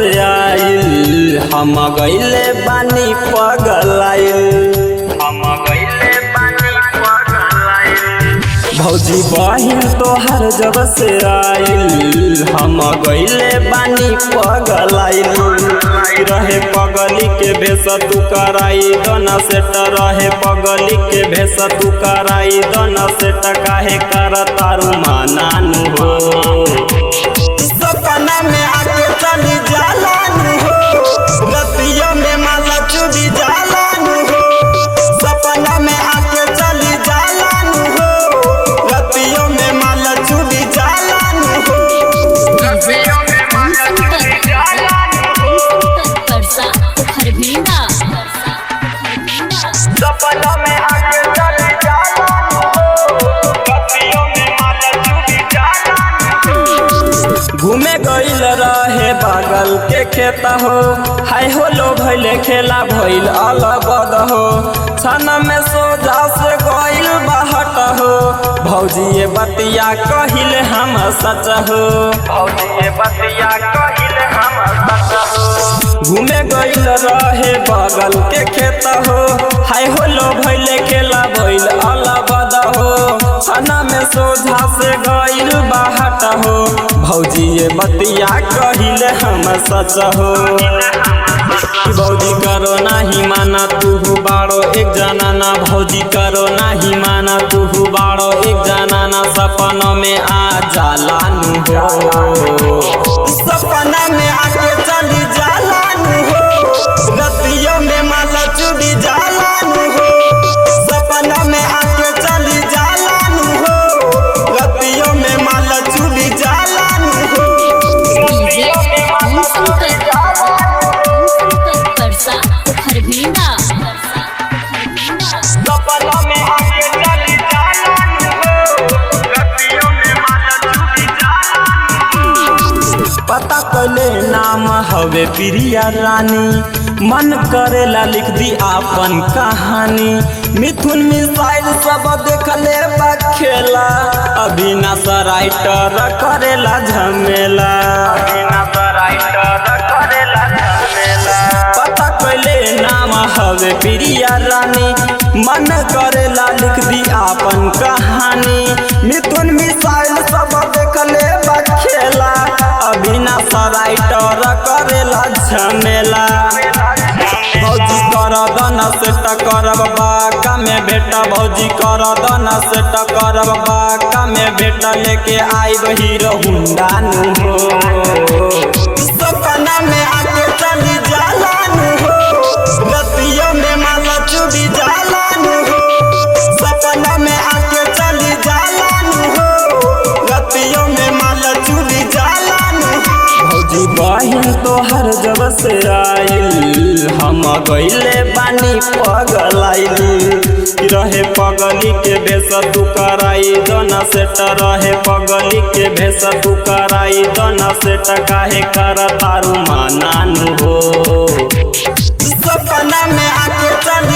से आइल हम गइले बानी पगलाइल भौजी बहिन तोहर जब से आइल हम गइले बानी पगलाइल रहे पगली के भेस तू कराई दना सेट रहे पगली के भेस तू कराई दना सेट काहे कर तारू मानानु हो सपना में आके चली जालानु हो रतिया में माला चुदी जालानु हो सपना में आके चली जालानु हो रतिया में माला चुदी जालानु हो सपना में आके चली जालानु हो रतिया में माला चुदी जालानु घूमे गइल रहे बागल के खेत हो हाय हो लो भइले खेला भइल अलबद हो छन में सोजा से गइल बहट हो भौजी ये बतिया कहिले हम सच हो भौजी ये बतिया कहिले हम सच हो घूमे गइल रहे बगल के खेत हो हाय हो लो भइले खेला भइल अलबद हो छन में सोझा से गइल बहट हो भौजी ये बतिया कहिले हम सच हो भौजी करो नाही माना तू बाड़ो एक जना ना भौजी करो नाही माना तू बाड़ो एक जना ना सपनों में आ जालानु हो सपना में आके चली जालानु हो रतिया में माला चुदी जालानु हो सपना में आके चली जालानु हो रतिया में माला चुदी जालानु हो सपना में आके चली जालानु हो रतिया में माला चुदी जालानु पता कले नाम हवे प्रिया रानी मन करेला लिख दी आपन कहानी मिथुन मिसाइल सब देखले बा खेला अविनाश राइटर करेला झमेला अविनाश राइटर करेला झमेला पता कले नाम हवे प्रिया रानी मन करेला लिख दी आपन कहानी मिथुन मिसाइल सब देखले बा खेला अविनाश राइटर करेला झमेला भौजी कर दना सेट करब बाका में बेटा भौजी कर दना सेट करब बाका में बेटा लेके आइब हीरो हुंडा नु हो सपना में आके चली जालानु हो रतिया में माला चुदी जालानु हो सपना में आके चली जालानु हो रतिया में माला चुदी जालानु भौजी बहिन तोहर जब से आइल हम गइले बानी पगलाइल रहे पगली के भेस तू कराई दना सेट रहे पगली के भेस तू कराई दना सेट काहे कर तारू मानानु हो सपना में आके चल